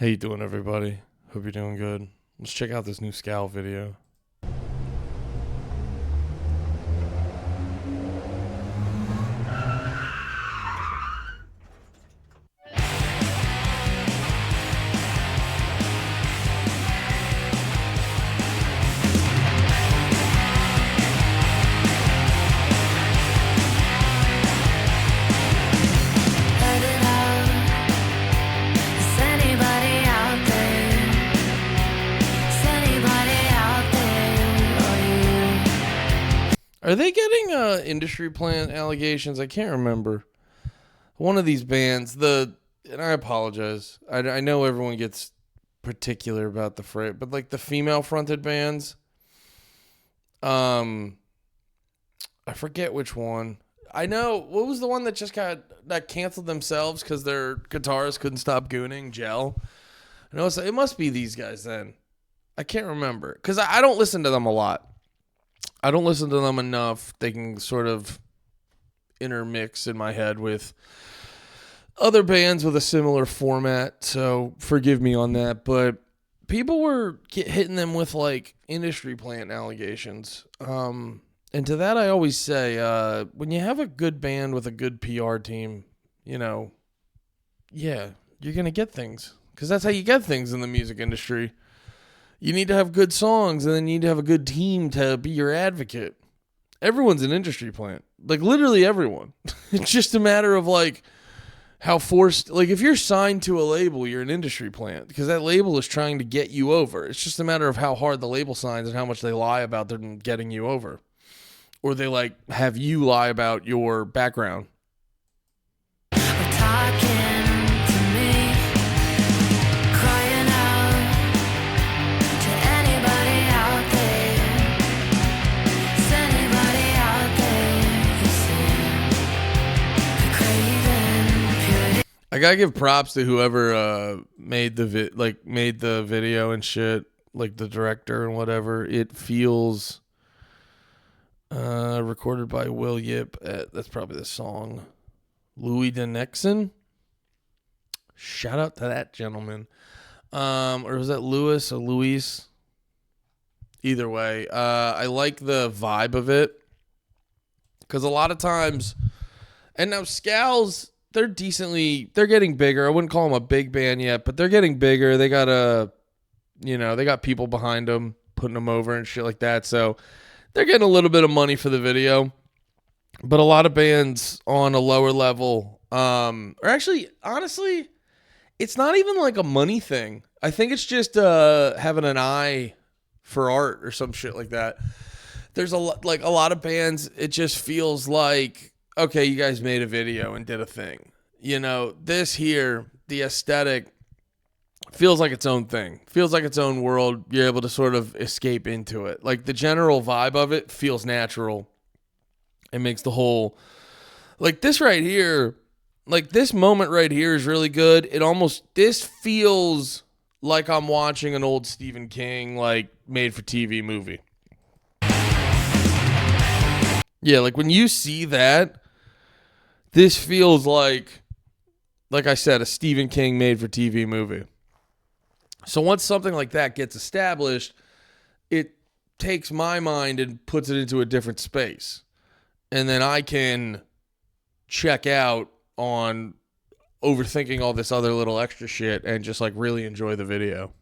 How you doing, everybody? Hope you're doing good. Let's check out this new Scowl video. Are they getting industry plant allegations? I can't remember. One of these bands, and I apologize. I know everyone gets particular about the phrase, but like the female fronted bands, I forget which one. I know what was the one that just that canceled themselves because their guitarist couldn't stop gooning. Gel. I know it must be these guys then. I can't remember because I don't listen to them a lot. I don't listen to them enough. They can sort of intermix in my head with other bands with a similar format, so forgive me on that. But people were hitting them with like industry plant allegations. And to that I always say, when you have a good band with a good PR team, you're going to get things. Because that's how you get things in the music industry. You need to have good songs, and then you need to have a good team to be your advocate. Everyone's an industry plant. Like, literally everyone. It's just a matter of, like, how forced... Like, if you're signed to a label, you're an industry plant, because that label is trying to get you over. It's just a matter of how hard the label signs and how much they lie about them getting you over. Or they, like, have you lie about your background. I gotta give props to whoever made the video and shit, like the director and whatever. It feels recorded by Will Yip. That's probably the song. Louis Denexon. Shout out to that gentleman. Or was that Louis or Luis? Either way, I like the vibe of it because a lot of times, and now Scowls. They're getting bigger. I wouldn't call them a big band yet, but they're getting bigger. They got they got people behind them, putting them over and shit like that. So they're getting a little bit of money for the video. But a lot of bands on a lower level, or actually, honestly, it's not even like a money thing. I think it's just having an eye for art or some shit like that. There's a lot of bands, it just feels like, okay, you guys made a video and did a thing. This here, the aesthetic feels like its own thing. Feels like its own world. You're able to sort of escape into it. Like the general vibe of it feels natural. It makes the whole, like this right here, like this moment right here is really good. This feels like I'm watching an old Stephen King, like made for TV movie. Yeah, like when you see that, this feels like I said, a Stephen King made for TV movie. So once something like that gets established, it takes my mind and puts it into a different space. And then I can check out on overthinking all this other little extra shit and just like really enjoy the video.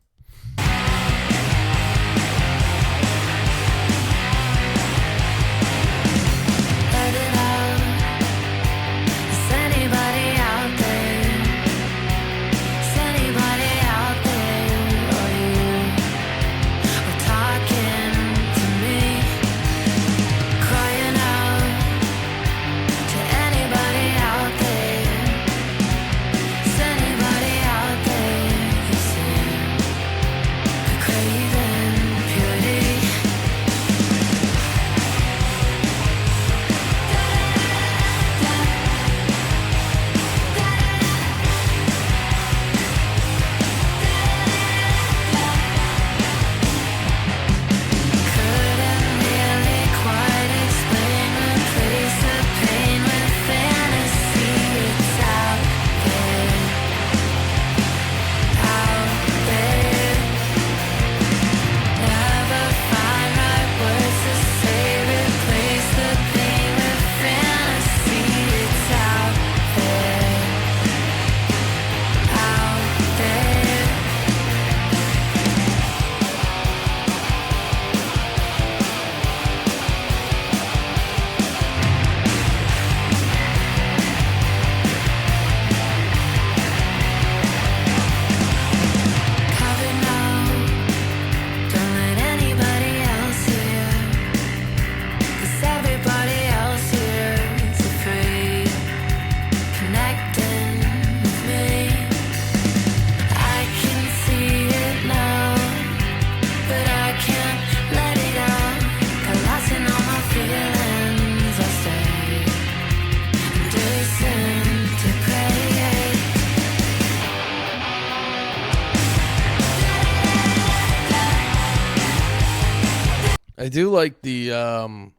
I do like the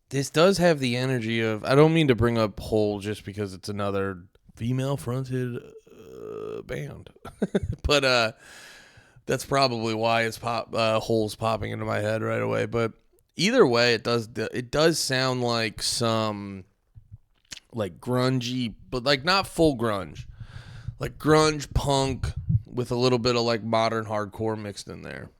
this does have the energy of, I don't mean to bring up Hole just because it's another female fronted band. But that's probably why it's Hole's popping into my head right away. But either way, it does sound like some like grungy, but like not full grunge. Like grunge punk with a little bit of like modern hardcore mixed in there.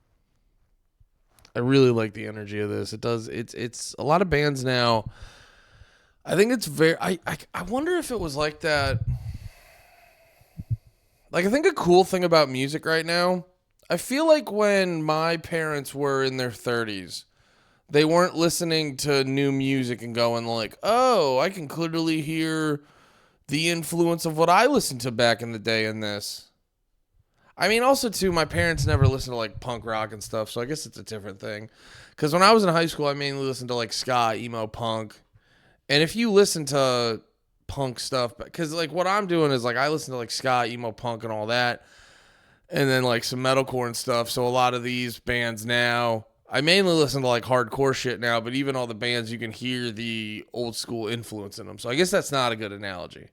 I really like the energy of this. It does. It's a lot of bands now. I think it's very. I wonder if it was like that. Like, I think a cool thing about music right now, I feel like when my parents were in their 30s, they weren't listening to new music and going like, "Oh, I can clearly hear the influence of what I listened to back in the day in this." I mean, also, too, my parents never listened to, like, punk rock and stuff, so I guess it's a different thing. Because when I was in high school, I mainly listened to, like, ska, emo, punk. And if you listen to punk stuff, because, like, what I'm doing is, like, I listen to, like, ska, emo, punk, and all that, and then, like, some metalcore and stuff. So a lot of these bands now, I mainly listen to, like, hardcore shit now, but even all the bands, you can hear the old school influence in them. So I guess that's not a good analogy.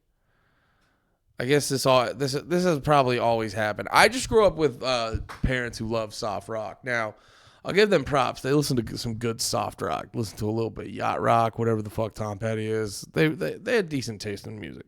I guess this has probably always happened. I just grew up with parents who love soft rock. Now, I'll give them props. They listen to some good soft rock. Listen to a little bit of yacht rock, whatever the fuck Tom Petty is. They had decent taste in music.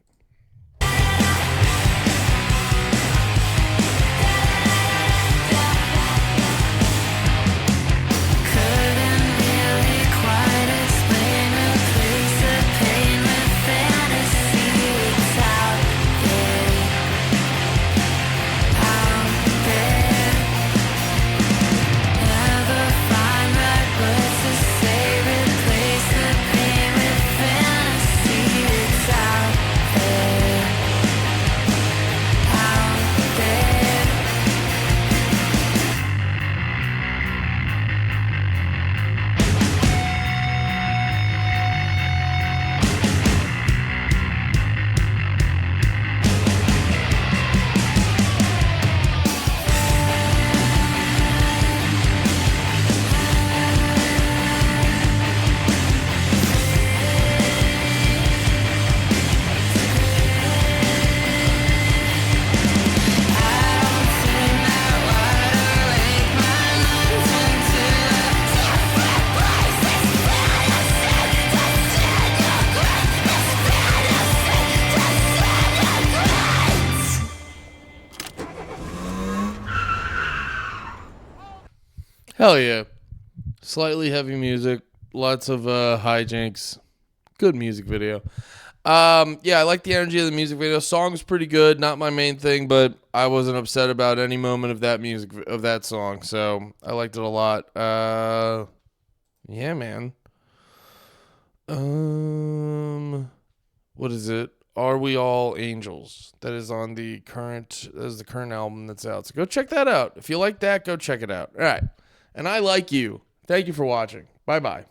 Hell yeah. Slightly heavy music. Lots of hijinks. Good music video. Yeah, I like the energy of the music video. Song's pretty good. Not my main thing, but I wasn't upset about any moment of that music, of that song. So I liked it a lot. Yeah, man. What is it? Are We All Angels? That is the current album that's out. So go check that out. If you like that, go check it out. All right. And I like you. Thank you for watching. Bye-bye.